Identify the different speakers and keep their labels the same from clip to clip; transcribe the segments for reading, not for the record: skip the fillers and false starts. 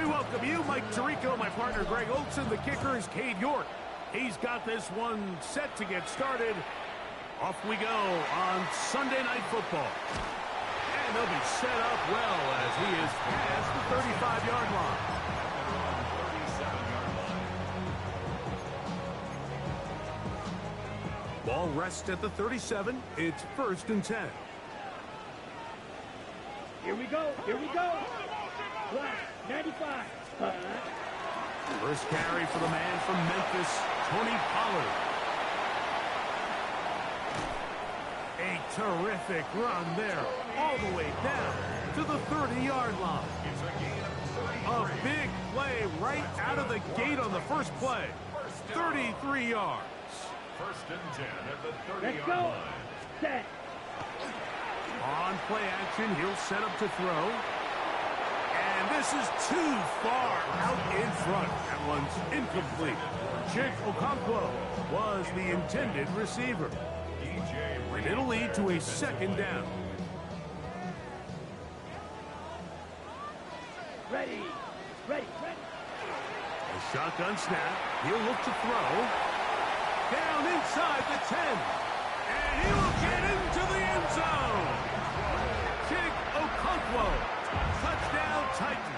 Speaker 1: We welcome you, Mike Tirico, my partner Greg Olson. The kicker is Cade York. He's got this one set to get started. Off we go on Sunday Night Football. And they'll be set up well as he is past the 35-yard line. Ball rests at the 37. It's 1st and 10.
Speaker 2: Here we go. Here we go. 95.
Speaker 1: First carry for the man from Memphis, Tony Pollard. A terrific run there, all the way down to the 30-yard line. A big play right out of the gate on the first play. 33 yards.
Speaker 3: 1st and 10 at the 30-yard
Speaker 2: Let's go.
Speaker 3: line.
Speaker 2: Set.
Speaker 1: On play action, he'll set up to throw. And this is too far out in front. That one's incomplete. Chick Okonkwo was the intended receiver.
Speaker 3: DGA,
Speaker 1: And it'll lead to a 2nd down.
Speaker 2: Ready. Ready. Ready.
Speaker 1: A shotgun snap. He'll look to throw. Down inside the 10. And he will get into the end zone. Chick Okonkwo. Touchdown Titans.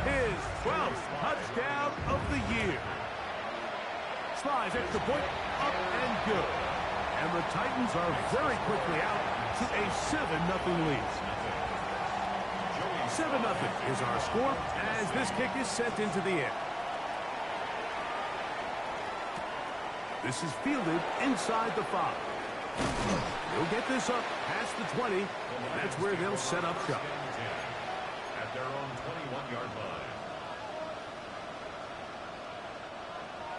Speaker 1: His 12th touchdown of the year. Slides extra point. Up and good. And the Titans are very quickly out to a 7-0 lead. 7-0 is our score as this kick is sent into the air. This is fielded inside the 5. He'll get this up past the 20. That's where they'll set up shop.
Speaker 3: At their own 21-yard line.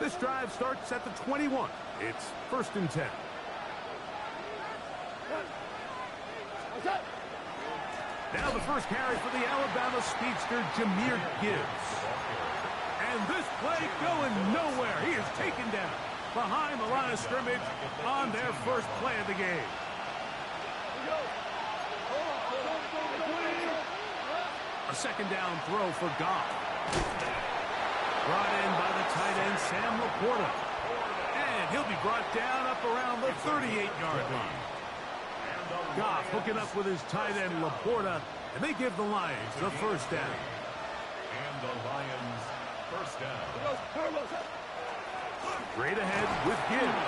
Speaker 1: This drive starts at the 21. It's 1st and 10.
Speaker 2: What's up?
Speaker 1: Now the first carry for the Alabama speedster, Jahmyr Gibbs. And this play going nowhere. He is taken down behind the line of scrimmage on their first play of the game. A 2nd down throw for Goff. Brought in by the tight end, Sam Laporta. And he'll be brought down up around the 38-yard line. Goff hooking up with his tight end, Laporta, and they give the Lions the 1st down.
Speaker 3: And the Lions 1st down.
Speaker 1: Straight ahead with Gibbs.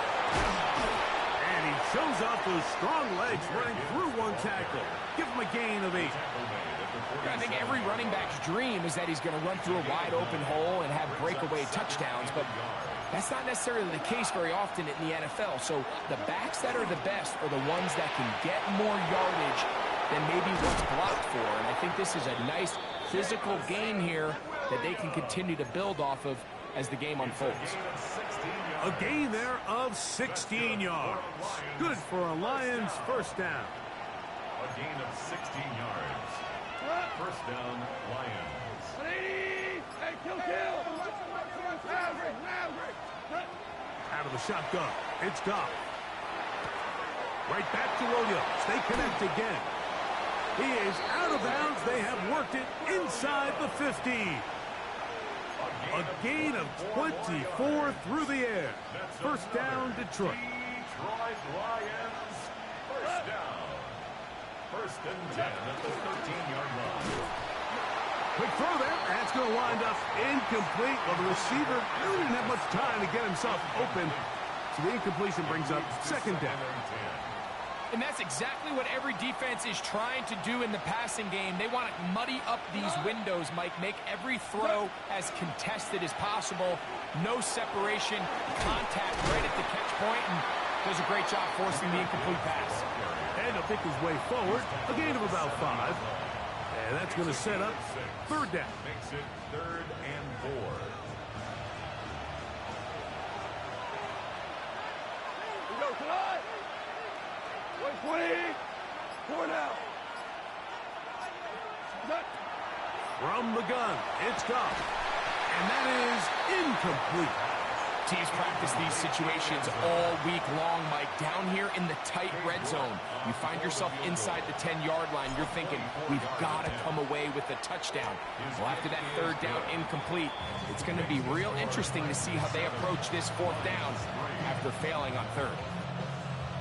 Speaker 1: And he shows off those strong legs running through one tackle. Give him a gain of 8.
Speaker 4: I think every running back's dream is that he's going to run through a wide open hole and have breakaway touchdowns, but that's not necessarily the case very often in the NFL. So the backs that are the best are the ones that can get more yardage than maybe what's blocked for. And I think this is a nice physical game here that they can continue to build off of as the game unfolds.
Speaker 1: A gain there of 16 yards. Good for a Lions 1st down.
Speaker 3: A gain of 16 yards. 1st down, Lions.
Speaker 2: Hey, kill.
Speaker 1: Out of the shotgun, it's Goff. Right back to Williams. They connect again. He is out of bounds. They have worked it inside the 15. A gain of 24 through the air. 1st down, Detroit.
Speaker 3: Detroit Lions 1st down. 1st and 10 at the 13-yard line.
Speaker 1: Quick throw there. That's going to wind up incomplete. Well, the receiver really didn't have much time to get himself open. So the incompletion brings up 2nd down.
Speaker 4: And that's exactly what every defense is trying to do in the passing game. They want to muddy up these windows, Mike. Make every throw as contested as possible. No separation, contact right at the catch point, and does a great job forcing the incomplete pass.
Speaker 1: And he'll pick his way forward. A gain of about 5. And that's going to set up 3rd down.
Speaker 3: Makes it 3rd and 4.
Speaker 2: We go tonight. 120. 4 now.
Speaker 1: From the gun, it's Goff. And that is incomplete.
Speaker 4: Teams practice these situations all week long, Mike. Down here in the tight red zone, you find yourself inside the 10-yard line. You're thinking, we've got to come away with a touchdown. Well, after that third down incomplete, it's going to be real interesting to see how they approach this fourth down after failing on third.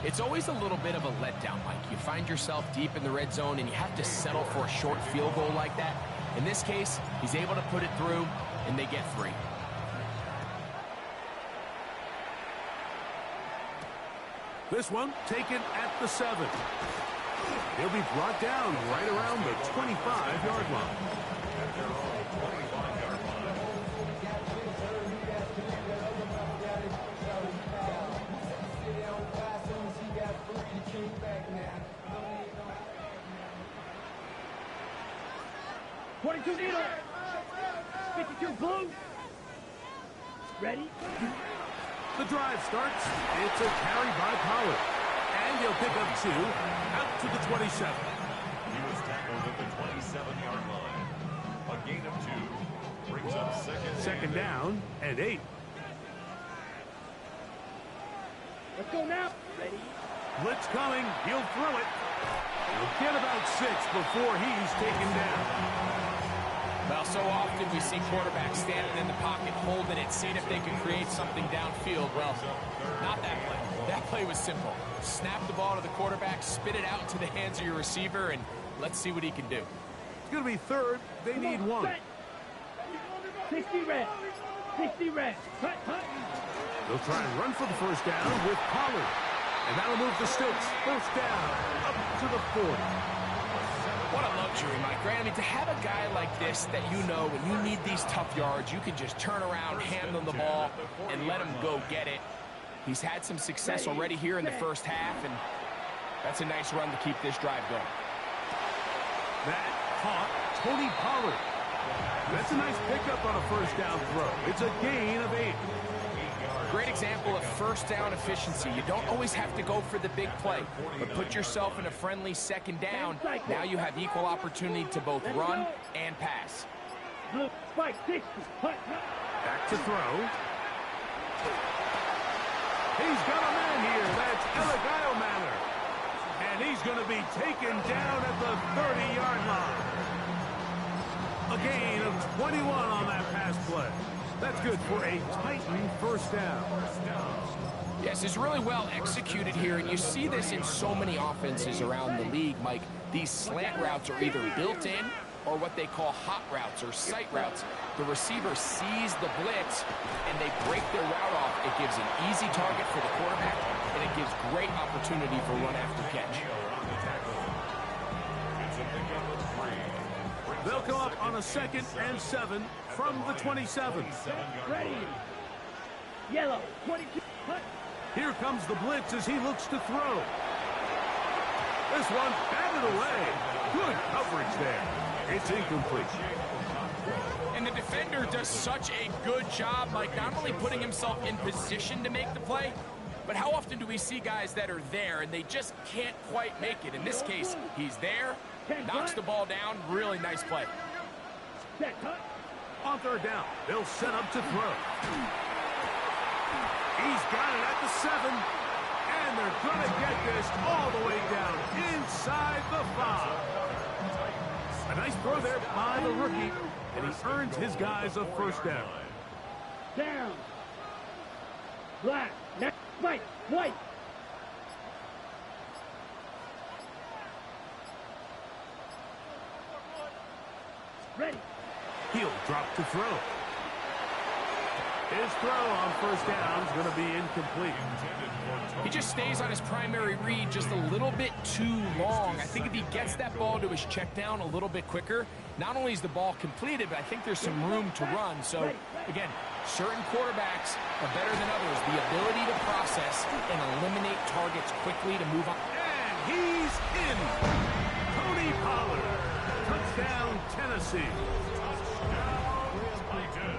Speaker 4: It's always a little bit of a letdown, Mike. You find yourself deep in the red zone, and you have to settle for a short field goal like that. In this case, he's able to put it through, and they get 3.
Speaker 1: This one taken at the 7. He'll be brought down right around the 25-yard line.
Speaker 2: Needle. 52 blue. Ready?
Speaker 1: The drive starts. It's a carry by Pollard. And he'll pick up 2 out to the 27.
Speaker 3: He was tackled at the 27-yard line. A gain of 2 brings up
Speaker 1: second down and 8.
Speaker 2: Let's go now. Ready?
Speaker 1: Blitz coming. He'll throw it. He'll get about 6 before he's taken down.
Speaker 4: Well, so often we see quarterbacks standing in the pocket, holding it, seeing if they can create something downfield. Well, not that play. That play was simple. Snap the ball to the quarterback, spit it out into the hands of your receiver, and let's see what he can do.
Speaker 1: It's going to be third. They need 1.
Speaker 2: 60 red. 60 red. Cut.
Speaker 1: They'll try and run for the first down with Pollard. And that'll move the sticks. First down up to the 40.
Speaker 4: What a luxury, Mike, right? I mean, to have a guy like this that you know when you need these tough yards, you can just turn around, hand them the ball, and let him go get it. He's had some success already here in the first half, and that's a nice run to keep this drive going.
Speaker 1: That caught Tony Pollard. That's a nice pickup on a first down throw. It's a gain of 8.
Speaker 4: Great example of first down efficiency. You don't always have to go for the big play, but put yourself in a friendly second down. Now you have equal opportunity to both run and pass.
Speaker 2: Blue, spike, 60.
Speaker 1: Back to throw. He's got a man here. That's Eligio Manor. And he's going to be taken down at the 30-yard line. A gain of 21 on that pass play. That's good for a Titan first down.
Speaker 4: Yes, it's really well executed here, and you see this in so many offenses around the league, Mike. These slant routes are either built in or what they call hot routes or sight routes. The receiver sees the blitz, and they break their route off. It gives an easy target for the quarterback, and it gives great opportunity for run after catch.
Speaker 1: They'll come up on a 2nd and 7 from the 27.
Speaker 2: Ready. Yellow, 22. Cut.
Speaker 1: Here comes the blitz as he looks to throw. This one batted away. Good coverage there. It's incomplete.
Speaker 4: And the defender does such a good job, like not only putting himself in position to make the play, but how often do we see guys that are there and they just can't quite make it? In this case, he's there, knocks the ball down. Really nice play.
Speaker 1: On third down, they'll set up to throw. He's got it at the 7. And they're going to get this all the way down inside the 5. A nice throw there by the rookie. And he earns his guys a first down.
Speaker 2: Down. Black. Next. White. White. Ready.
Speaker 1: He'll drop to throw. His throw on first down is going to be incomplete.
Speaker 4: He just stays on his primary read just a little bit too long. I think if he gets that ball to his check down a little bit quicker, not only is the ball completed, but I think there's some room to run. So, again, certain quarterbacks are better than others. The ability to process and eliminate targets quickly to move on.
Speaker 1: And he's in. Tony Pollard. Touchdown, Tennessee.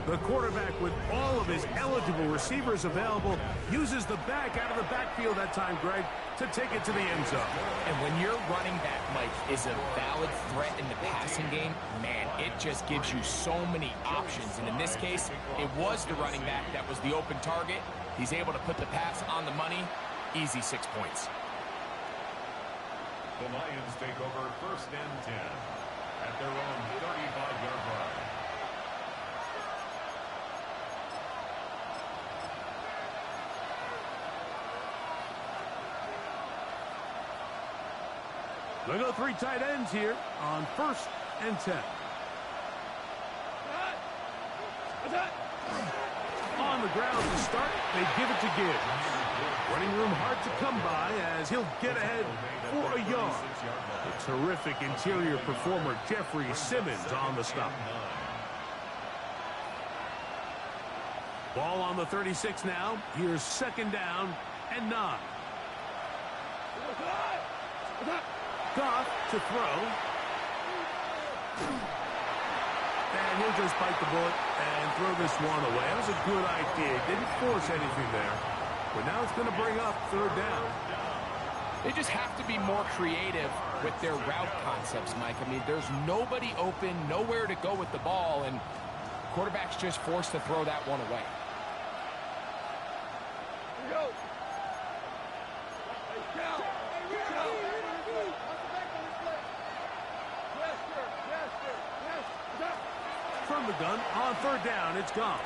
Speaker 1: The quarterback, with all of his eligible receivers available, uses the back out of the backfield that time, Greg, to take it to the end zone.
Speaker 4: And when your running back, Mike, is a valid threat in the passing game, man, it just gives you so many options. And in this case, it was the running back that was the open target. He's able to put the pass on the money. Easy 6 points.
Speaker 3: The Lions take over 1st and 10 at their own 35-yard line.
Speaker 1: They go 3 tight ends here on 1st and 10. On the ground to start, they give it to Gibbs. Running room hard to come by as he'll get ahead for a yard. The terrific interior performer Jeffrey Simmons on the stop. Ball on the 36 now. Here's 2nd down and 9. Goff to throw. And he'll just bite the bullet and throw this one away. That was a good idea. Didn't force anything there. But now it's going to bring up 3rd down.
Speaker 4: They just have to be more creative with their route concepts, Mike. I mean, there's nobody open, nowhere to go with the ball, and quarterback's just forced to throw that one away.
Speaker 1: From the gun, on 3rd down, it's gone.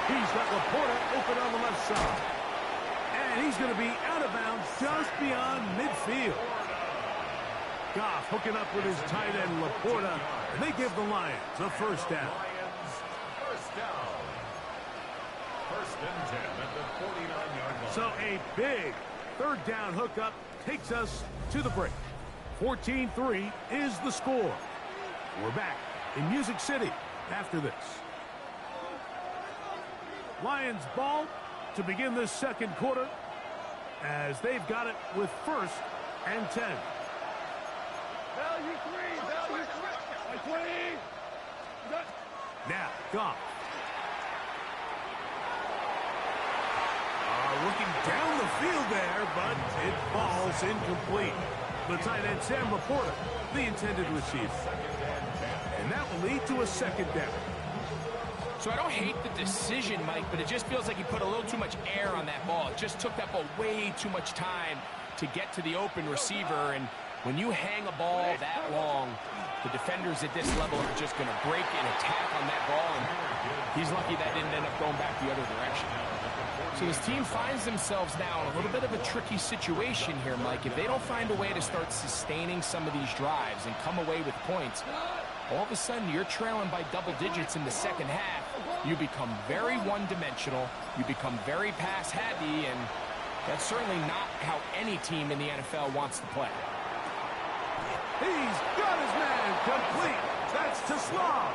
Speaker 1: He's got Laporta open on the left side. And he's going to be out of bounds just beyond midfield. Goff hooking up with his tight end, Laporta, and they give the Lions a 1st down.
Speaker 3: Lions, 1st down. 1st and 10 at the 49-yard line.
Speaker 1: So a big 3rd down hookup takes us to the break. 14-3 is the score. We're back in Music City after this. Lions ball to begin this 2nd quarter as they've got it with 1st and 10.
Speaker 2: Value 3. By 20.
Speaker 1: Now, Goff. Looking down the field there, but it falls incomplete. The tight end, Sam Laporta, the intended receiver. And that will lead to a 2nd down.
Speaker 4: So I don't hate the decision, Mike, but it just feels like he put a little too much air on that ball. It just took that ball way too much time to get to the open receiver. And when you hang a ball that long, the defenders at this level are just going to break and attack on that ball. And he's lucky that didn't end up going back the other direction. So his team finds themselves now in a little bit of a tricky situation here, Mike. If they don't find a way to start sustaining some of these drives and come away with points, all of a sudden you're trailing by double digits in the 2nd half. You become very one-dimensional. You become very pass-heavy, and that's certainly not how any team in the NFL wants to play.
Speaker 1: He's got his man complete. That's to Slav.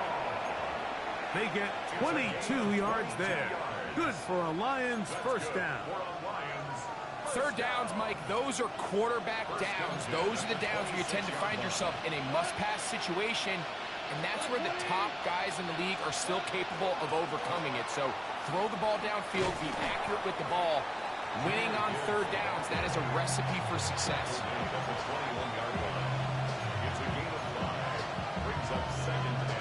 Speaker 1: They get 22 yards there. Good for a Lions 1st down.
Speaker 4: 3rd downs, Mike, those are quarterback downs. Those are the downs where you tend to find yourself in a must-pass situation, and that's where the top guys in the league are still capable of overcoming it. So throw the ball downfield, be accurate with the ball. Winning on 3rd downs, that is a recipe for success.
Speaker 3: It's a gain of 5. Brings up 2nd and 5.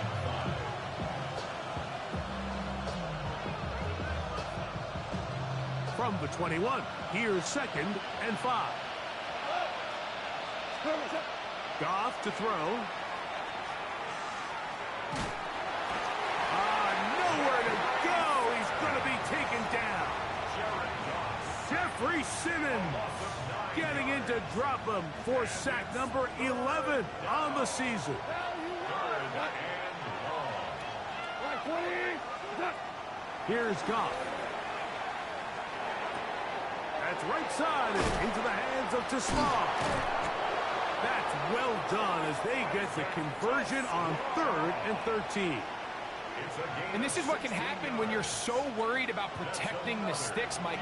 Speaker 1: From the 21, here's 2nd and 5. Goff to throw. Nowhere to go. He's going to be taken down. Jeffrey Simmons getting in to drop him for sack number 11 on the season. Here's Goff. That's right side and into the hands of Tisla. That's well done as they get the conversion on 3rd and 13.
Speaker 4: And this is what can happen when you're so worried about protecting the sticks, Mike.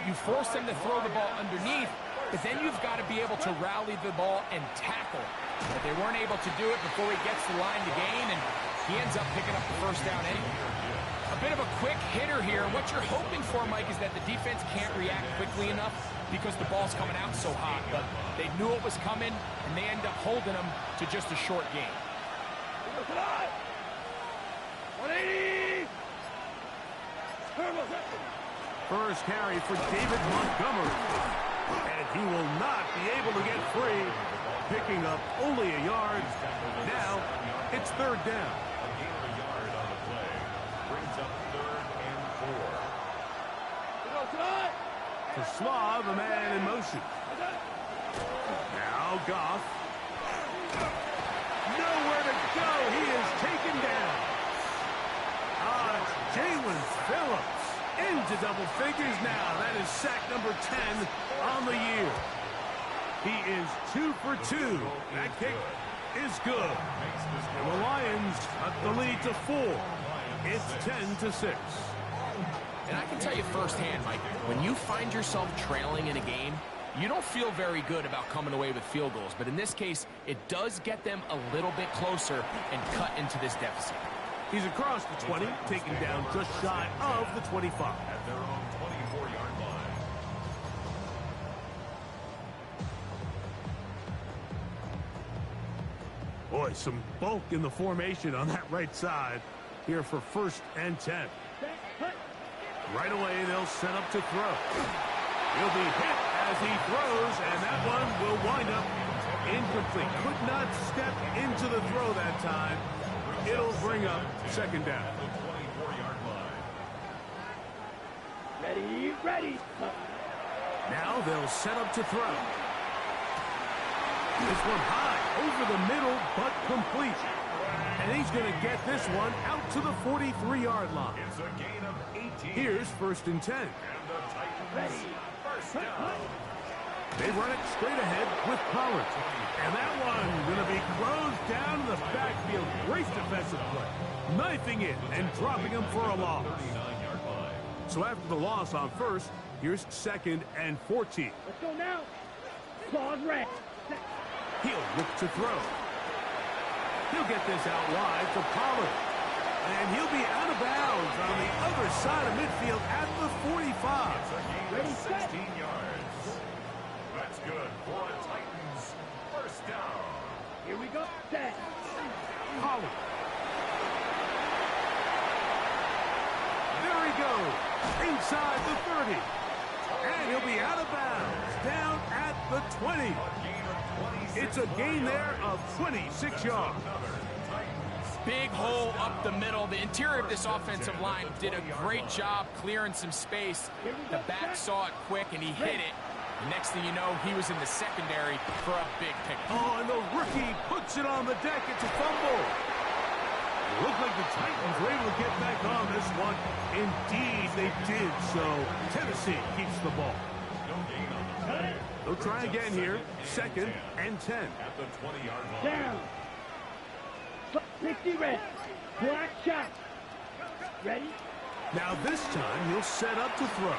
Speaker 4: You force them to throw the ball underneath, but then you've got to be able to rally the ball and tackle. But they weren't able to do it before he gets the line to gain, and he ends up picking up the first down anyway. A bit of a quick hitter here, and what you're hoping for, Mike, is that the defense can't react quickly enough because the ball's coming out so hot. But they knew it was coming, and they end up holding them to just a short game.
Speaker 2: 180!
Speaker 1: First carry for David Montgomery. And he will not be able to get free, picking up only a yard. Now, it's third down.
Speaker 3: A gain of a yard on the play. Brings up 3rd and 4.
Speaker 1: To Slav, a man in motion. Now Goff. Nowhere to go. He is taken down. Jalen Phillips into double figures now. That is sack number 10 on the year. He is 2 for 2. That kick is good. And the Lions up the lead to 4. It's 10-6.
Speaker 4: And I can tell you firsthand, Mike, when you find yourself trailing in a game, you don't feel very good about coming away with field goals. But in this case, it does get them a little bit closer and cut into this deficit.
Speaker 1: He's across the 20, taken down just shy of the 25.
Speaker 3: At their own 24-yard line.
Speaker 1: Boy, some bulk in the formation on that right side here for 1st and 10. Right away, they'll set up to throw. He'll be hit as he throws, and that one will wind up incomplete. Could not step into the throw that time. It'll bring up 2nd down.
Speaker 3: At the 24-yard line.
Speaker 2: Ready.
Speaker 1: Now they'll set up to throw. This one high over the middle, but complete. And he's going to get this one out to the 43-yard line.
Speaker 3: It's a gain of 18.
Speaker 1: Here's 1st and 10.
Speaker 3: And the Titans, first down.
Speaker 1: They run it straight ahead with Pollard. And that one going to be closed down in the backfield. Great defensive play. Knifing it and dropping him for a loss.
Speaker 3: 39-yard line.
Speaker 1: So after the loss on 1st, here's 2nd and 14.
Speaker 2: Let's go now. Claws red.
Speaker 1: He'll look to throw. He'll get this out wide to Pollard. And he'll be out of bounds on the other side of midfield at the 45.
Speaker 3: It's a gain of 16 yards. That's good for the Titans. First down.
Speaker 2: Here we go. Set.
Speaker 1: Pollard. There he goes. Inside the 30. And he'll be out of bounds. Down at the 20.
Speaker 3: A gain of 26.
Speaker 1: It's a gain there of 26 yards.
Speaker 4: Big hole up the middle. The interior of this offensive line did a great job clearing some space. The back saw it quick, and he hit it. The next thing you know, he was in the secondary for a big pickup.
Speaker 1: Oh, and the rookie puts it on the deck. It's a fumble. It looked like the Titans were able to get back on this one. Indeed, they did. So Tennessee keeps the ball.
Speaker 3: No gain on the play.
Speaker 1: They'll try again here. 2nd and 10.
Speaker 3: At the 20-yard line.
Speaker 2: Down. 60 red. Black shot. Ready?
Speaker 1: Now this time he'll set up to throw.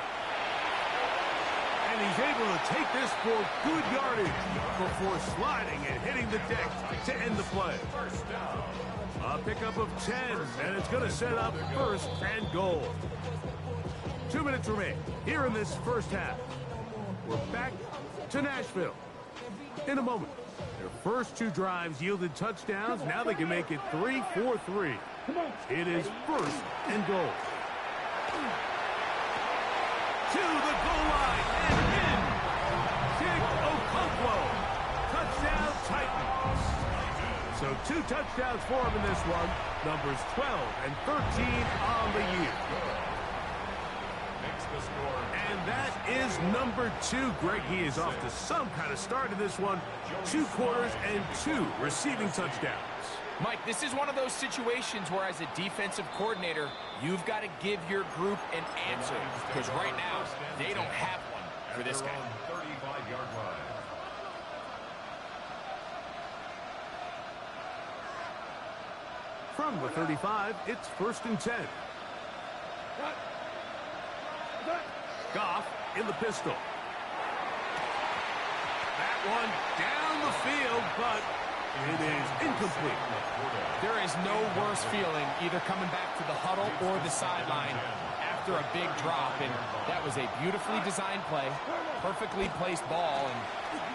Speaker 1: And he's able to take this for good yardage before sliding and hitting the deck to end the play.
Speaker 3: First down.
Speaker 1: A pickup of 10, and it's going to set up 1st and goal. 2 minutes remain here in this first half. We're back to Nashville in a moment. Their first 2 drives yielded touchdowns. Now they can make it 3-4-3. It is 1st and goal. To the goal line and in. Kick Okonkwo. Touchdown Titans. So 2 touchdowns for him in this one. Numbers 12 and 13 on the year.
Speaker 3: Makes the score.
Speaker 1: And that is number 2. Greg, he is off to some kind of start in this one. 2 quarters and 2 receiving touchdowns.
Speaker 4: Mike, this is one of those situations where as a defensive coordinator, you've got to give your group an answer. Because right now, they don't have one for this guy.
Speaker 3: 35-yard line.
Speaker 1: From the 35, it's 1st and 10. Goff in the pistol. That one down the field, but It is incomplete.
Speaker 4: There is no worse feeling either coming back to the huddle or the sideline after a big drop, and that was a beautifully designed play, perfectly placed ball, and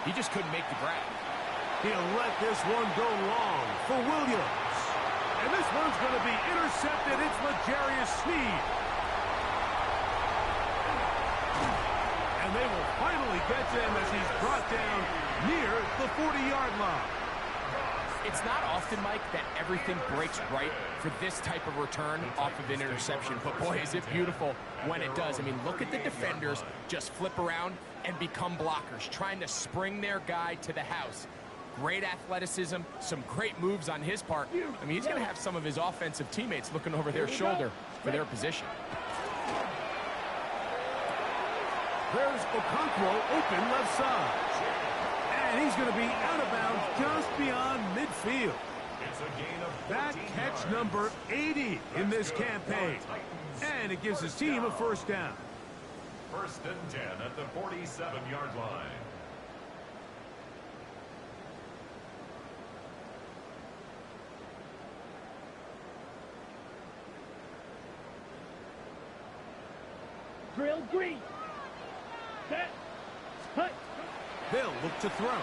Speaker 4: he just couldn't make the grab.
Speaker 1: He'll let this one go long for Williams. And this one's going to be intercepted. It's L'Jarius Sneed. And they will finally get him as he's brought down near the 40-yard line.
Speaker 4: It's not often, Mike, that everything breaks right for this type of return off of an interception. But, boy, is it beautiful when it does. I mean, look at the defenders just flip around and become blockers, trying to spring their guy to the house. Great athleticism, some great moves on his part. I mean, he's going to have some of his offensive teammates looking over their shoulder for their position.
Speaker 1: There's Okonkwo open left side. And he's going to be out of bounds just beyond midfield. That catch number 80 in this campaign. And it gives his team a first down.
Speaker 3: First and 10 at the 47-yard line.
Speaker 2: Drill green. Set. Cut.
Speaker 1: They'll look to throw.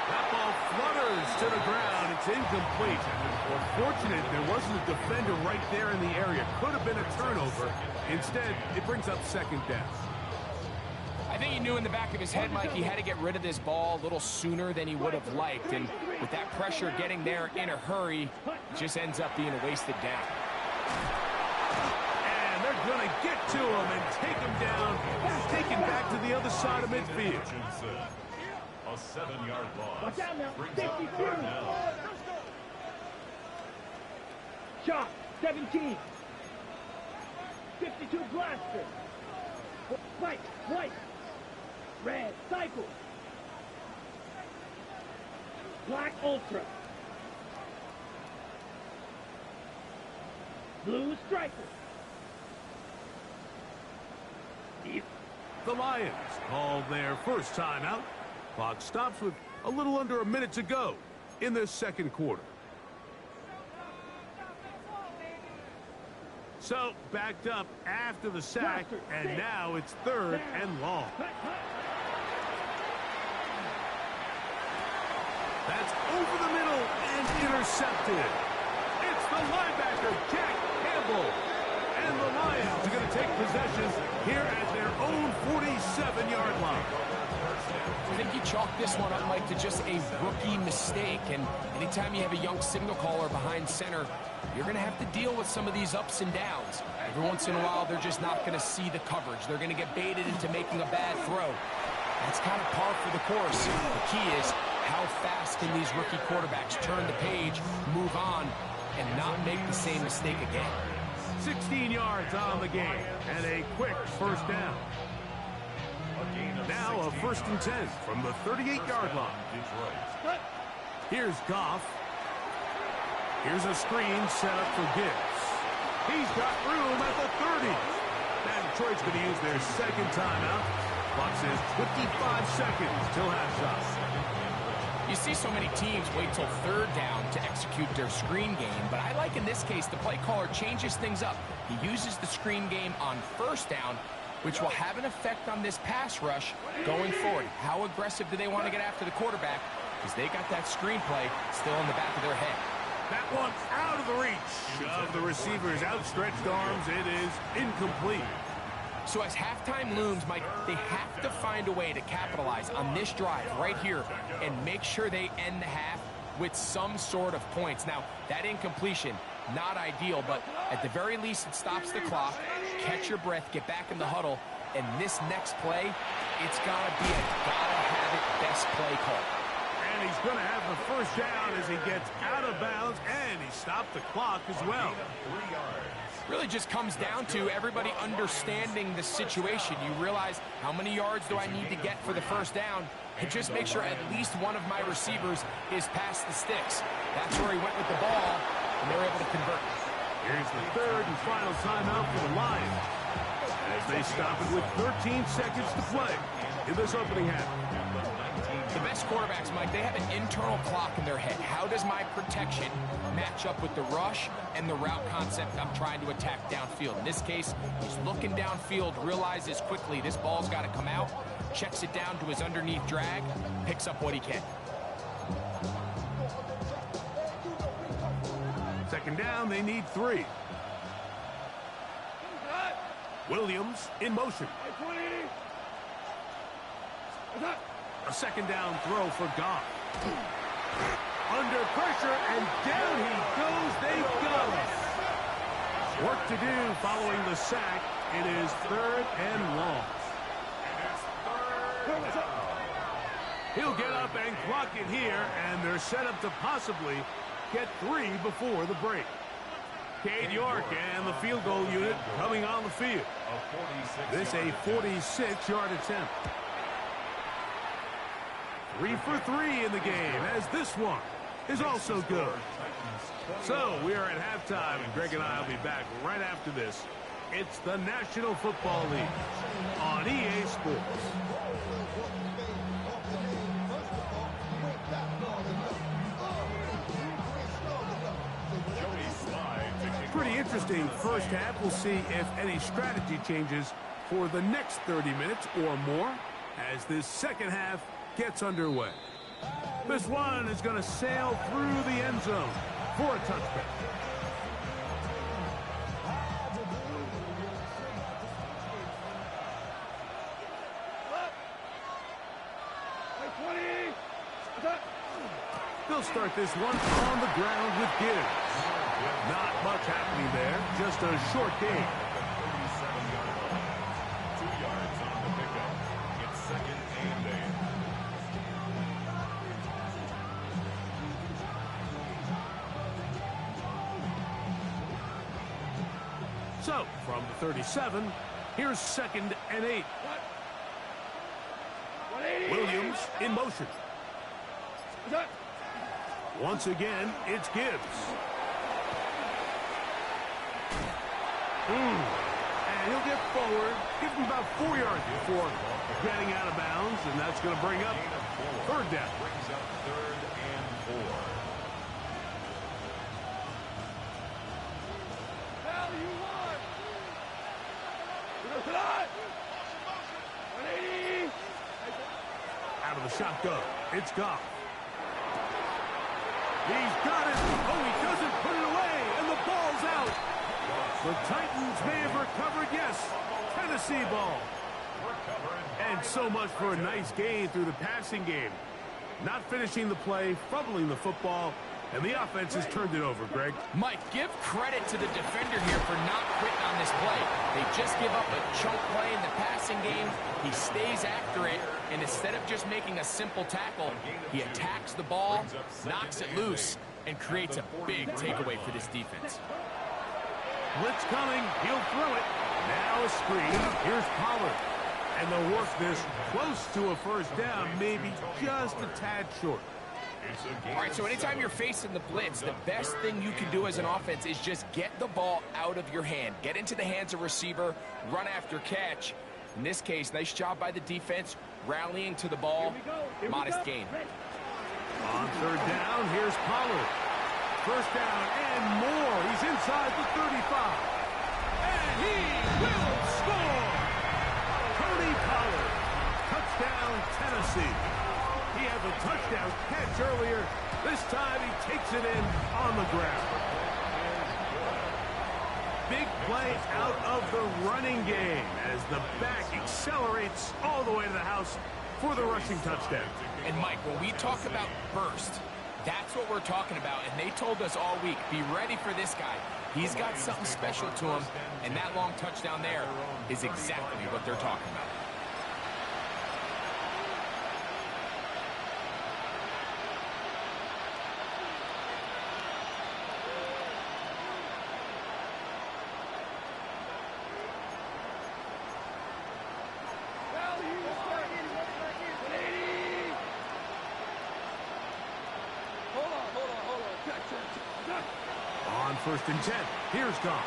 Speaker 1: That ball flutters to the ground. It's incomplete. Fortunate there wasn't a defender right there in the area. Could have been a turnover. Instead, it brings up second down.
Speaker 4: I think he knew in the back of his head, Mike, he had to get rid of this ball a little sooner than he would have liked. And with that pressure getting there in a hurry, it just ends up being a wasted down.
Speaker 1: Going to get to him and take him down. Taken back to the other side of midfield.
Speaker 3: A 7-yard loss.
Speaker 2: Watch out now.
Speaker 3: Brings
Speaker 2: 52.
Speaker 3: up third down.
Speaker 2: Shot. 17. 52 blaster. White. White. Red. Cycle. Black ultra. Blue striker.
Speaker 1: The Lions call their first timeout. Clock stops with a little under a minute to go in the second quarter. So, backed up after the sack, and now it's third and long. That's over the middle and intercepted. It's the linebacker, Jack Campbell. And the Lions are going to take possession here at their own 47-yard line.
Speaker 4: I think you chalk this one up, Mike, to just a rookie mistake. And anytime you have a young signal caller behind center, you're going to have to deal with some of these ups and downs. Every once in a while, they're just not going to see the coverage. They're going to get baited into making a bad throw. That's kind of par for the course. The key is how fast can these rookie quarterbacks turn the page, move on, and not make the same mistake again.
Speaker 1: 16 yards on the game, and a quick first down. Now a first and 10 from the 38-yard line. Here's Goff. Here's a screen set up for Gibbs. He's got room at the 30. And Detroit's going to use their second timeout. Clock says 25 seconds till halftime.
Speaker 4: You see so many teams wait till third down to execute their screen game, but I like in this case the play caller changes things up. He uses the screen game on first down, which will have an effect on this pass rush going forward. How aggressive do they want to get after the quarterback? Because they got that screen play still in the back of their head.
Speaker 1: That one's out of the reach of the receiver's outstretched arms. It is incomplete.
Speaker 4: So as halftime looms, Mike, they have to find a way to capitalize on this drive right here and make sure they end the half with some sort of points. Now, that incompletion, not ideal, but at the very least it stops the clock. Catch your breath, get back in the huddle, and this next play, it's got to be a gotta-have-it best play call.
Speaker 1: And he's going to have the first down as he gets out of bounds, and he stopped the clock as well.
Speaker 4: Really just comes down to everybody understanding the situation. You realize how many yards do I need to get for the first down, and just make sure at least one of my receivers is past the sticks. That's where he went with the ball, and they were able to convert.
Speaker 1: Here's the third and final timeout for the Lions as they stop it with 13 seconds to play in this opening half.
Speaker 4: The best quarterbacks, Mike, they have an internal clock in their head. How does my protection match up with the rush and the route concept I'm trying to attack downfield? In this case, he's looking downfield, realizes quickly this ball's got to come out, checks it down to his underneath drag, picks up what he can.
Speaker 1: Second down, they need 3. Williams in motion. A second down throw for Goff. Under pressure, and down he goes. They've got him. Work to do following the sack. It is 3rd and long. He'll get up and clock it here, and they're set up to possibly get 3 before the break. Cade York and the field goal unit coming on the field. This a 46-yard attempt. 3 for 3 in the game, as this one is also good. So we are at halftime, and Greg and I will be back right after this. It's the National Football League on EA Sports. Pretty interesting first half. We'll see if any strategy changes for the next 30 minutes or more as this second half gets underway. This one is going to sail through the end zone for a touchback. They'll start this one on the ground with Gibbs. Not much happening there, just a short gain.
Speaker 3: 2 yards on the pickup. It's 2nd and 8.
Speaker 1: So, from the 37, here's 2nd and 8. Williams in motion. Once again, it's Gibbs. And he'll get forward, give him about 4 yards before getting out of bounds, and that's going to bring up 3rd down.
Speaker 3: Brings up 3rd and 4.
Speaker 1: Out of the shotgun, it's Goff. He's got it. Oh, he doesn't put it away, and the ball's out. The Titans may have recovered, yes. Tennessee ball. And so much for a nice gain through the passing game. Not finishing the play, fumbling the football, and the offense has turned it over, Greg.
Speaker 4: Mike, give credit to the defender here for not quitting on this play. They just give up a chunk play in the passing game. He stays after it, and instead of just making a simple tackle, he attacks the ball, knocks it loose, and creates a big takeaway for this defense.
Speaker 1: Blitz coming. He'll throw it. Now a screen. Here's Pollard. And they'll work this close to a first down, maybe just a tad short.
Speaker 4: All right, so anytime you're facing the blitz, the best thing you can do as an offense is just get the ball out of your hand. Get into the hands of receiver, run after catch. In this case, nice job by the defense, rallying to the ball. Modest gain.
Speaker 1: On 3rd down, here's Pollard. First down and more. He's inside the 35. And he will score! Tony Pollard. Touchdown, Tennessee. He had the touchdown catch earlier. This time he takes it in on the ground. Big play out of the running game as the back accelerates all the way to the house for the rushing touchdown.
Speaker 4: And Mike, when we talk about burst, that's what we're talking about, and they told us all week, be ready for this guy. He's got something special to him, and that long touchdown there is exactly what they're talking about. On 1st and 10, here's Goff.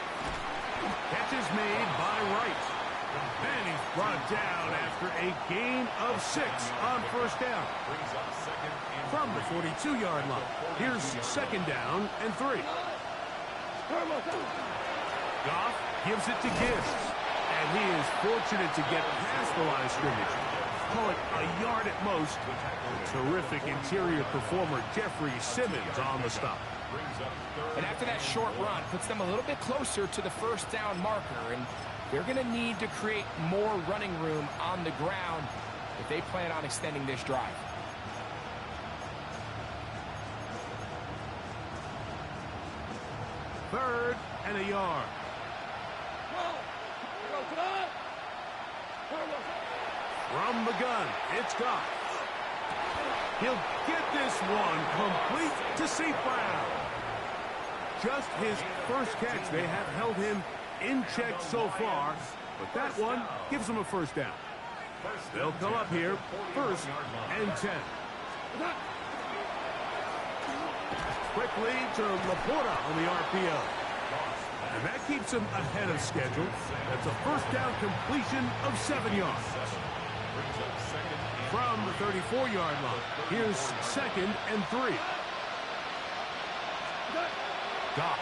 Speaker 4: Catch is made by Wright.
Speaker 1: And he's brought down after a gain of 6 on first down.
Speaker 3: Brings up second and
Speaker 1: From the 42-yard line, here's second down and 3. Goff gives it to Gibbs, and he is fortunate to get past the line of scrimmage. Call it a yard at most. Terrific interior performer Jeffrey Simmons on the stop.
Speaker 4: And after that short run, puts them a little bit closer to the first down marker, and they're going to need to create more running room on the ground if they plan on extending this drive.
Speaker 1: Third and a yard. From the gun, it's Goff. He'll get this one complete to St. Brown. Just his first catch. They have held him in check so far, but that one gives him a first down. They'll come up here, first and 10. Quickly to Laporta on the RPO. And that keeps him ahead of schedule. That's a first down completion of 7 yards. From the 34-yard line, here's second and 3. Goff.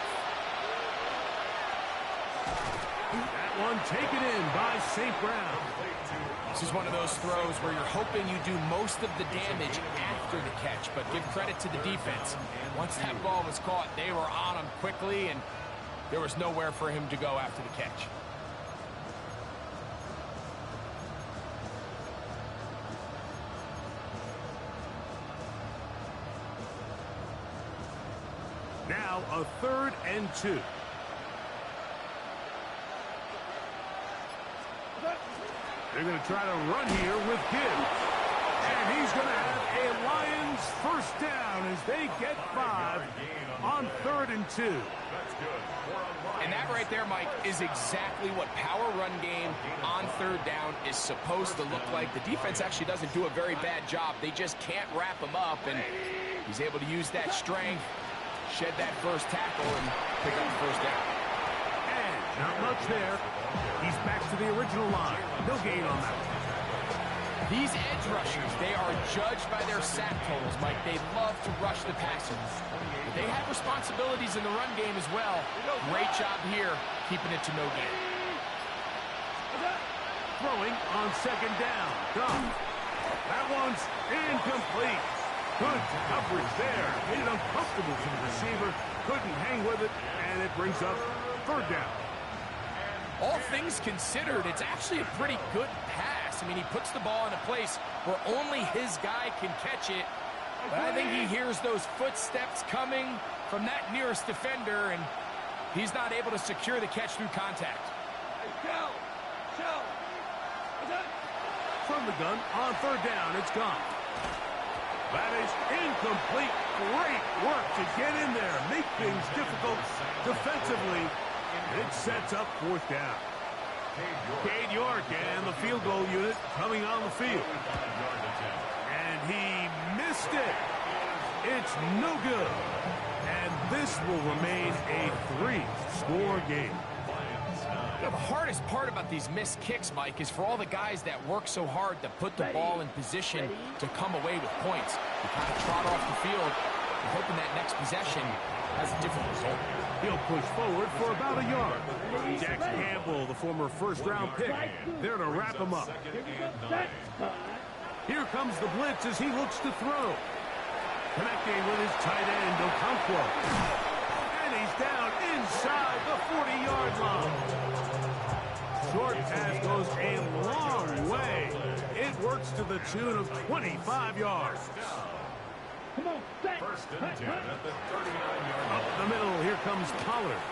Speaker 1: That one taken in by St. Brown.
Speaker 4: This is one of those throws where you're hoping you do most of the damage after the catch, but give credit to the defense. Once that ball was caught, they were on him quickly, and there was nowhere for him to go after the catch.
Speaker 1: Now a third and 2. They're going to try to run here with Gibbs. And he's going to have a Lions first down as they get 5 on third and 2.
Speaker 4: And that right there, Mike, is exactly what power run game on third down is supposed to look like. The defense actually doesn't do a very bad job. They just can't wrap him up, and he's able to use that strength, shed that first tackle, and pick up the first down.
Speaker 1: And not much there. He's back to the original line. No gain on that one.
Speaker 4: These edge rushers, they are judged by their sack totals, Mike. They love to rush the passer. But they have responsibilities in the run game as well. Great job here, keeping it to no gain.
Speaker 1: Throwing on second down. Goff. That one's incomplete. Good coverage there. Made it uncomfortable for the receiver. Couldn't hang with it, and it brings up third down.
Speaker 4: All things considered, it's actually a pretty good pass. I mean, he puts the ball in a place where only his guy can catch it. But I think he hears those footsteps coming from that nearest defender, and he's not able to secure the catch through contact.
Speaker 1: From the gun, on third down, it's gone. That is incomplete. Great work to get in there, make things difficult defensively. It sets up fourth down. Cade York and the field goal unit coming on the field. And he missed it. It's no good. And this will remain a 3-score game.
Speaker 4: The hardest part about these missed kicks, Mike, is for all the guys that work so hard to put the ball in position to come away with points. You kind of trot off the field, and hoping that next possession has a different result.
Speaker 1: He'll push forward for about a yard. Jackson Campbell, the former first-round pick, there to wrap him up. Here comes the blitz as he looks to throw. Connecting with his tight end, Okonkwo. And he's down inside the 40-yard line. Short pass goes a long way. It works to the tune of 25 yards.
Speaker 3: First and 10 at the 39-yard line.
Speaker 1: Up the middle, here comes Pollard.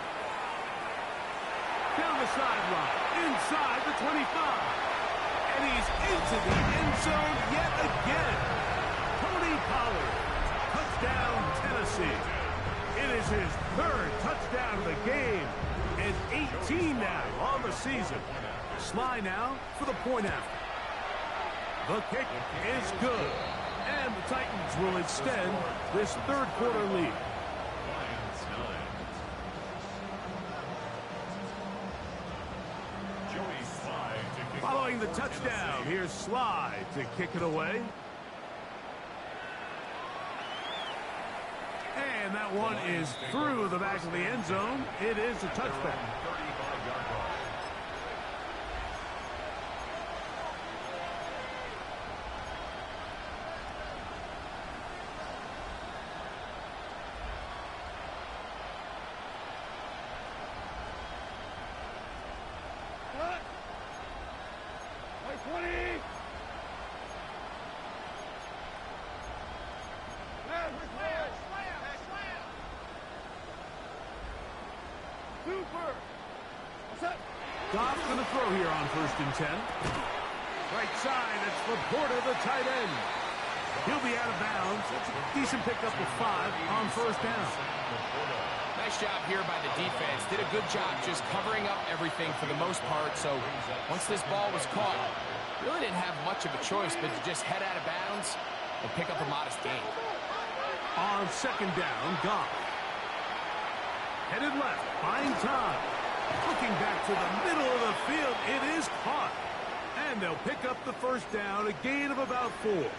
Speaker 1: Down the sideline, inside the 25. And he's into the end zone yet again. Tony Pollard, touchdown Tennessee. It is his third touchdown of the game, and 18 now on the season. Sly now for the point after. The kick is good, and the Titans will extend this third quarter lead.
Speaker 3: Joey slides
Speaker 1: throwing the touchdown. Here's Slide to kick it away. And that one is through the back of the end zone. It is a touchback. Goff's going to throw here on 1st and 10. Right side, it's Laporta, the tight end. He'll be out of bounds. It's a decent pickup of 5 on 1st down.
Speaker 4: Nice job here by the defense. Did a good job just covering up everything for the most part. So once this ball was caught, really didn't have much of a choice but to just head out of bounds and pick up a modest gain.
Speaker 1: On 2nd down, Goff. Headed left, buying time. Looking back to the middle of the field, it is caught. And they'll pick up the 1st down, a gain of about 4.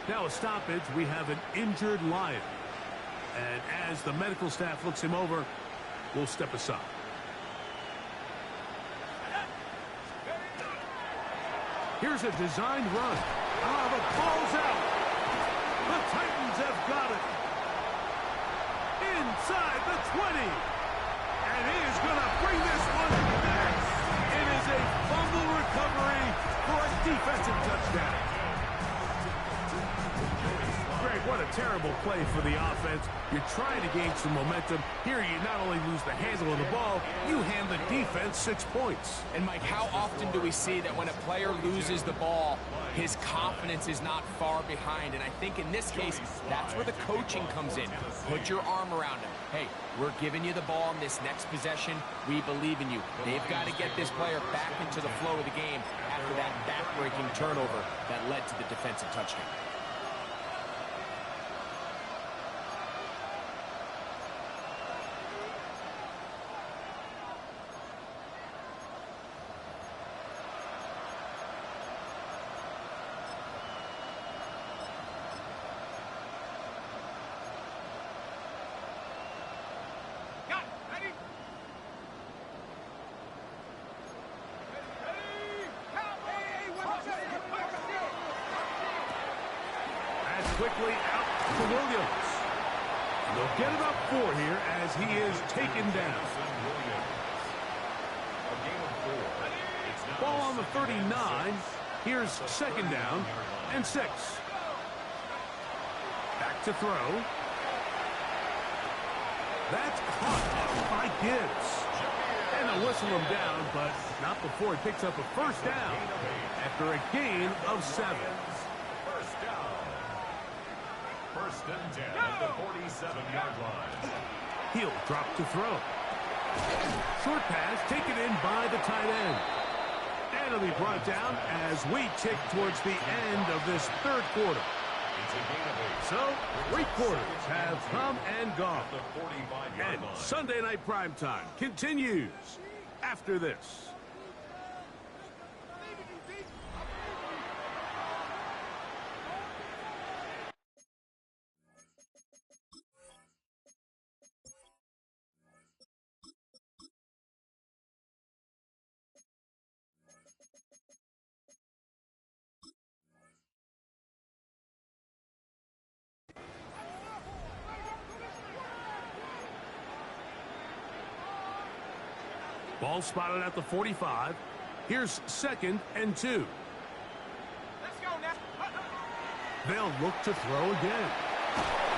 Speaker 1: Now a stoppage, we have an injured Lion. And as the medical staff looks him over, we'll step aside. Here's a designed run. The ball's out. The Titans have got it. Inside the 20. And he is going to bring this one back. It is a fumble recovery for a defensive touchdown. Greg, what a terrible play for the offense. You're trying to gain some momentum. Here you not only lose the handle of the ball, you hand the defense 6 points.
Speaker 4: And Mike, how often do we see that when a player loses the ball, his confidence is not far behind? And I think in this case, that's where the coaching comes in. Put your arm around him. Hey, we're giving you the ball in this next possession. We believe in you. They've got to get this player back into the flow of the game after that back-breaking turnover that led to the defensive touchdown.
Speaker 1: Quickly out to Williams. They'll get about 4 here as he is taken down. Ball on the 39. Here's 2nd down and 6. Back to throw. That's caught by Gibbs. And they'll whistle him down, but not before he picks up a 1st down after a gain of 7.
Speaker 3: 1st and 10 at the 47-yard line.
Speaker 1: He'll drop to throw. Short pass taken in by the tight end. And it'll be brought down as we tick towards the end of this 3rd quarter. So, 3 quarters have come and gone. And Sunday Night Primetime continues after this. Ball spotted at the 45. Here's 2nd and 2.
Speaker 2: Let's go now.
Speaker 1: They'll look to throw again.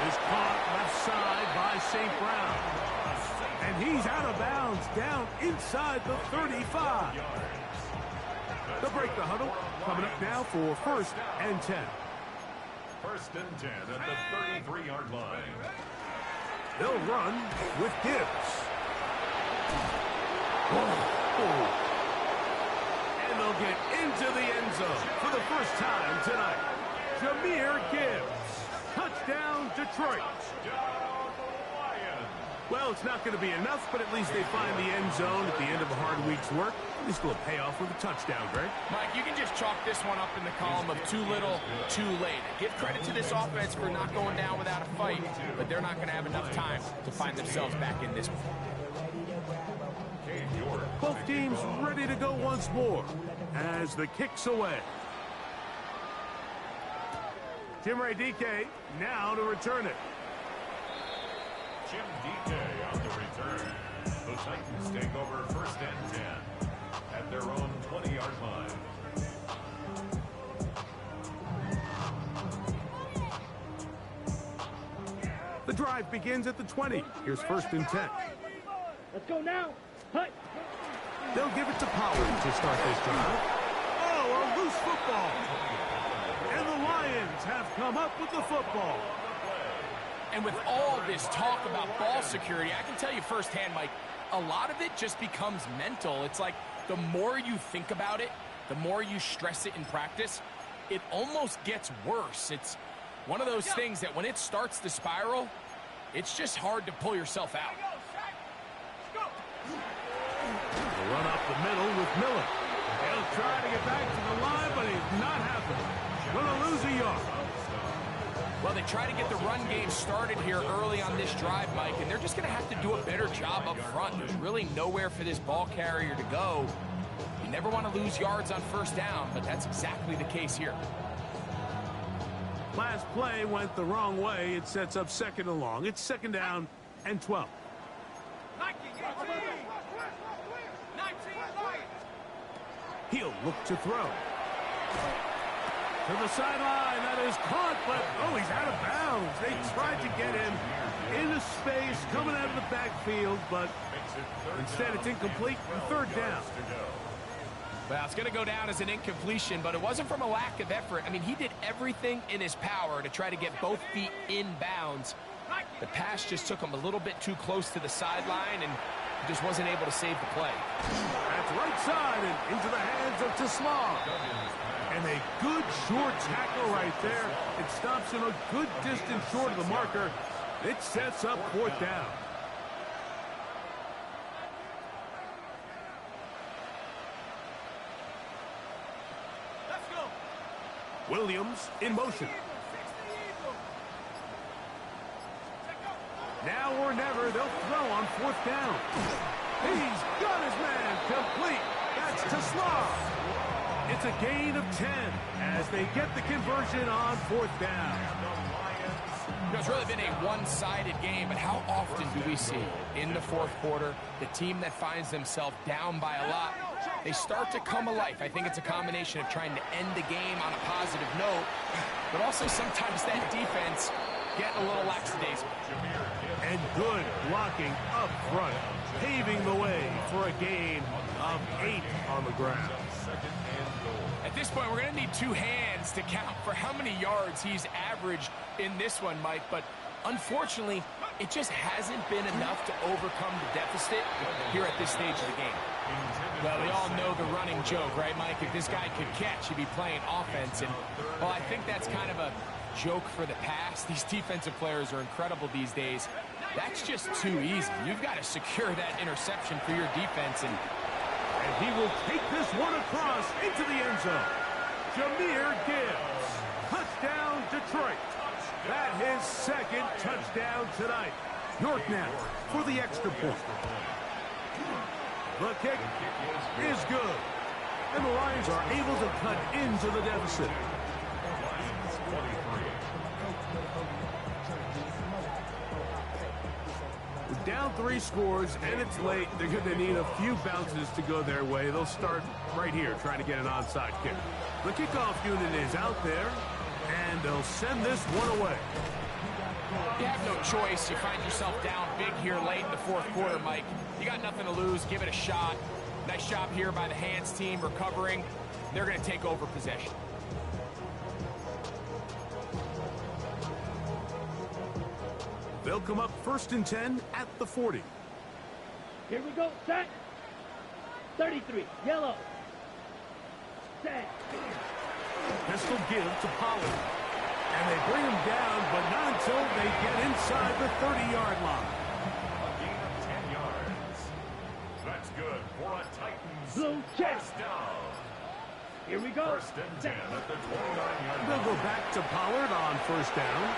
Speaker 1: Is caught left side by St. Brown. And he's out of bounds down inside the 35. They'll break the huddle. Coming up now for 1st and 10.
Speaker 3: 1st and 10 at the 33-yard line.
Speaker 1: They'll run with Gibbs. And they'll get into the end zone for the first time tonight. Jahmyr Gibbs. Touchdown, Detroit.
Speaker 3: Touchdown, Lions.
Speaker 1: Well, it's not going to be enough, but at least they find the end zone at the end of a hard week's work. This will pay off with a touchdown, Greg.
Speaker 4: Mike, you can just chalk this one up in the column of too little, too late. Give credit to this offense for not going down without a fight, but they're not going to have enough time to find themselves back in this one.
Speaker 1: Both teams ready to go once more as the kick's away. DGA now to return it.
Speaker 3: DGA on the return. The Titans take over 1st and 10 at their own 20-yard line.
Speaker 1: The drive begins at the 20. Here's 1st and 10.
Speaker 2: Let's go now. Hut.
Speaker 1: They'll give it to Pollard to start this drive. Oh, a loose football. And the Lions have come up with the football.
Speaker 4: And with all this talk about ball security, I can tell you firsthand, Mike, a lot of it just becomes mental. It's like the more you think about it, the more you stress it in practice, it almost gets worse. It's one of those things that when it starts to spiral, it's just hard to pull yourself out.
Speaker 1: The run up the middle with Miller. He'll try to get back to the line, but he's not happening. Going to lose a yard.
Speaker 4: Well, they try to get the run game started here early on this drive, Mike, and they're just going to have to do a better job up front. There's really nowhere for this ball carrier to go. You never want to lose yards on 1st down, but that's exactly the case here.
Speaker 1: Last play went the wrong way. It sets up 2nd and long. It's 2nd down and 12. He'll look to throw. To the sideline, that is caught, but, oh, he's out of bounds. They tried to get him into space, coming out of the backfield, but instead it's incomplete, 3rd down.
Speaker 4: Well, it's going to go down as an incompletion, but it wasn't from a lack of effort. I mean, he did everything in his power to try to get both feet in bounds. The pass just took him a little bit too close to the sideline, and he just wasn't able to save the play.
Speaker 1: That's right side and into the hands of Tesla. And a good short tackle right there. It stops him a good distance short of the marker. It sets up 4th down. Let's go. Williams in motion. Now or never, they'll throw on 4th down. He's got his man complete. That's Tesla. It's a gain of 10 as they get the conversion on 4th down.
Speaker 4: It's really been a one-sided game, but how often do we see in the 4th quarter the team that finds themselves down by a lot, they start to come alive. I think it's a combination of trying to end the game on a positive note, but also sometimes that defense getting a little lackadaisical.
Speaker 1: And good blocking up front, paving the way for a gain of 8 on the ground.
Speaker 4: At this point, we're going to need 2 hands to count for how many yards he's averaged in this one, Mike. But unfortunately, it just hasn't been enough to overcome the deficit here at this stage of the game. Well, we all know the running joke, right, Mike? If this guy could catch, he'd be playing offense. And, well, I think that's kind of a joke for the past. These defensive players are incredible these days. That's just too easy. You've got to secure that interception for your defense, and
Speaker 1: he will take this one across into the end zone. Jahmyr Gibbs. Touchdown, Detroit. That his 2nd touchdown tonight. York now for the extra point. The kick is good. And the Lions are able to cut into the deficit. Down 3 scores, and it's late. They're going to need a few bounces to go their way. They'll start right here trying to get an onside kick. The kickoff unit is out there, and they'll send this one away.
Speaker 4: You have no choice. You find yourself down big here late in the 4th quarter, Mike. You got nothing to lose. Give it a shot. Nice job here by the hands team recovering. They're going to take over possession.
Speaker 1: They'll come up 1st and 10 at the 40.
Speaker 2: Here we go. Set. 33. Yellow. Set.
Speaker 1: Pistol give to Pollard. And they bring him down, but not until they get inside the 30-yard line.
Speaker 2: Blue check.
Speaker 3: First down.
Speaker 2: Here we go.
Speaker 3: First and 10 at the 29-yard
Speaker 1: They'll go
Speaker 3: line.
Speaker 1: back to Pollard on first down.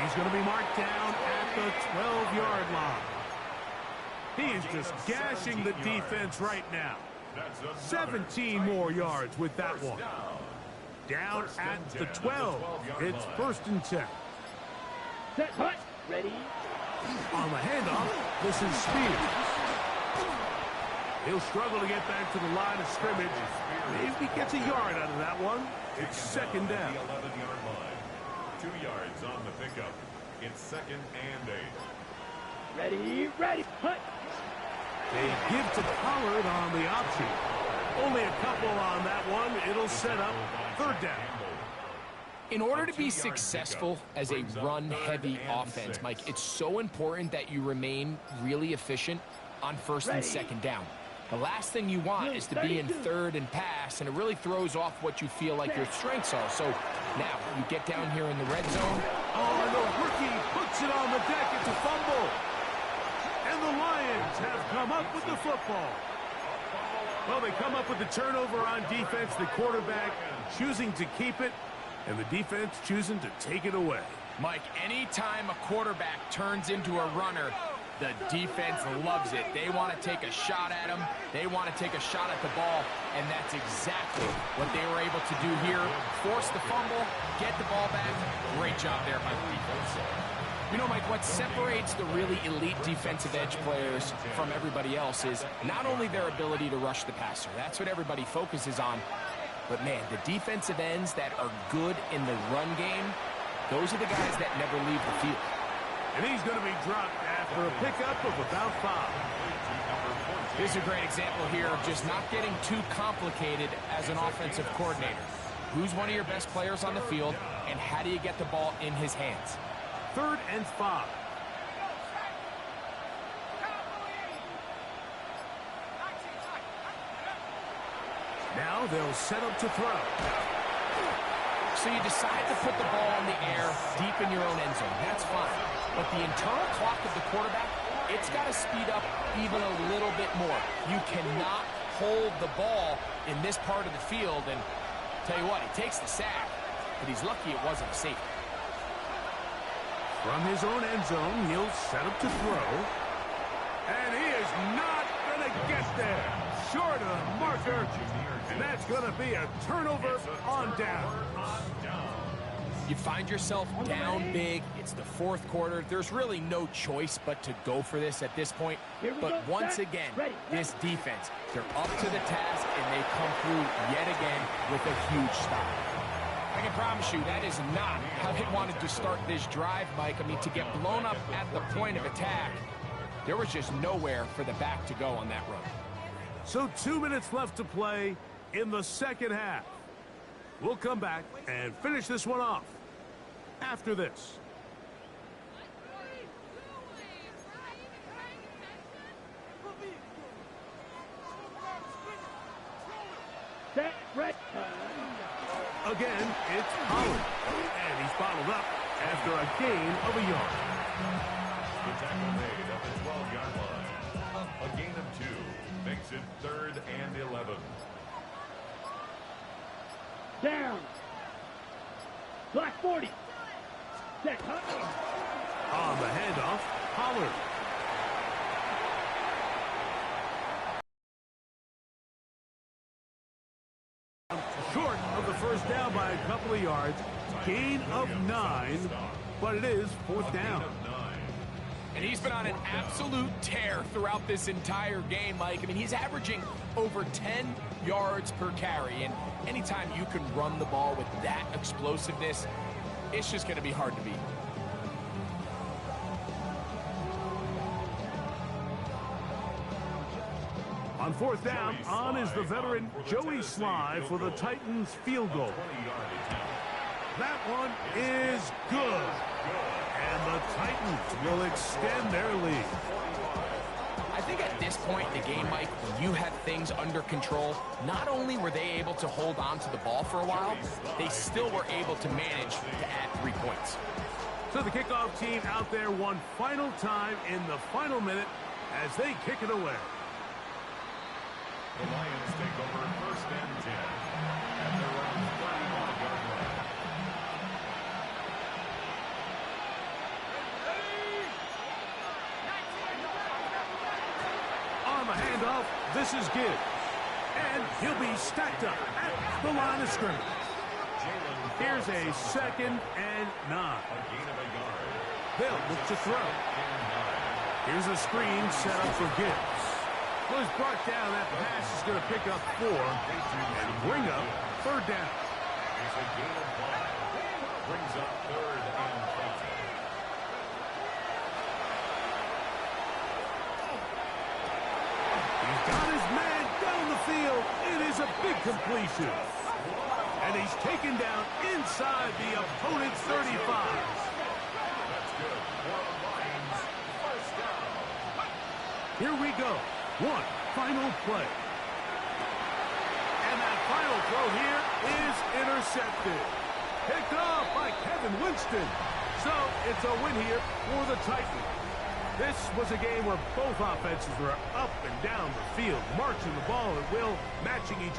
Speaker 1: He's going to be marked down at the 12-yard line. He is just gashing the defense right now.
Speaker 3: That's another
Speaker 1: 17 more yards with that one. Down at the 12. It's first and 10.
Speaker 2: Set, hut. Ready.
Speaker 1: On the handoff, this is Spears. He'll struggle to get back to the line of scrimmage. Maybe gets a yard out of that one. It's second down.
Speaker 3: The 11-yard line. 2 yards on the pickup. It's second and 8.
Speaker 2: Ready, ready. Hut.
Speaker 1: They give to Pollard on the option. Only a couple on that one. It'll set up third down.
Speaker 4: In order to be successful as a run-heavy offense, Mike, it's so important that you remain really efficient on first and second down. The last thing you want is to be in third and pass, and it really throws off what you feel like your strengths are. So now you get down here in the red zone.
Speaker 1: Oh, and the rookie puts it on the deck. It's a fumble. And the Lions have come up with the football. Well, they come up with the turnover on defense. The quarterback choosing to keep it, and the defense choosing to take it away.
Speaker 4: Mike, anytime a quarterback turns into a runner, the defense loves it. They want to take a shot at him. They want to take a shot at the ball, and that's exactly what they were able to do here. Force the fumble, get the ball back. Great job there by the defense. You know, Mike, what separates the really elite defensive edge players from everybody else is not only their ability to rush the passer. That's what everybody focuses on. But, man, the defensive ends that are good in the run game, those are the guys that never leave the field.
Speaker 1: And he's going to be dropped after a pickup of about 5.
Speaker 4: This is a great example here of just not getting too complicated as an offensive coordinator. Who's one of your best players on the field, and how do you get the ball in his hands?
Speaker 1: Third and 5. Now they'll set up to throw.
Speaker 4: So you decide to put the ball in the air deep in your own end zone. That's fine. But the internal clock of the quarterback, it's got to speed up even a little bit more. You cannot hold the ball in this part of the field. And tell you what, he takes the sack, but he's lucky it wasn't a safety.
Speaker 1: From his own end zone, he'll set up to throw. And he is not going to get there. Short of the marker. And that's going to be a turnover on down.
Speaker 4: You find yourself down big. It's the fourth quarter. There's really no choice but to go for this at this point. But once again, this defense, they're up to the task, and they come through yet again with a huge stop. I can promise you that is not how they wanted to start this drive, Mike. I mean, to get blown up at the point of attack, there was just nowhere for the back to go on that run.
Speaker 1: So 2 minutes left to play in the second half. We'll come back and finish this one off after this.
Speaker 2: Set, red.
Speaker 1: Again, it's Pollard. And he's bottled up after a gain of a yard.
Speaker 3: The tackle made at the 12-yard line. A gain of 2 makes it third and 11.
Speaker 2: Down. Black 40. Set, hut.
Speaker 1: On the handoff, Pollard. Short of the first down by a couple of yards. Gain of 9, but it is fourth down.
Speaker 4: And he's been on an absolute tear throughout this entire game, Mike. I mean, he's averaging over 10 yards per carry. And anytime you can run the ball with that explosiveness, it's just going to be hard to beat.
Speaker 1: On fourth down, on is the veteran Joey Sly for the Titans field goal. That one is good. And the Titans will extend their lead.
Speaker 4: I think at this point in the game, Mike, when you have things under control, not only were they able to hold on to the ball for a while, they still were able to manage to add 3 points.
Speaker 1: So the kickoff team out there one final time in the final minute as they kick it away.
Speaker 3: The Lions take over first and 10 at their own 31-yard line.
Speaker 1: On the handoff, this is Gibbs. And he'll be stacked up at the line of scrimmage. Here's a 2nd and 9.
Speaker 3: A gain of a yard.
Speaker 1: They'll look to throw. Here's a screen set up for Gibbs. Well, he's brought down. That pass is going to pick up 4 and bring up 3rd down.
Speaker 3: It's a gain of 5. Brings up 3rd and 5.
Speaker 1: He's got his man down the field. It is a big completion. And he's taken down inside the opponent's 35.
Speaker 3: That's good. For the Lions, first down.
Speaker 1: Here we go. One final play. And that final throw here is intercepted. Picked off by Kevin Winston. So it's a win here for the Titans. This was a game where both offenses were up and down the field, marching the ball at will, matching each other.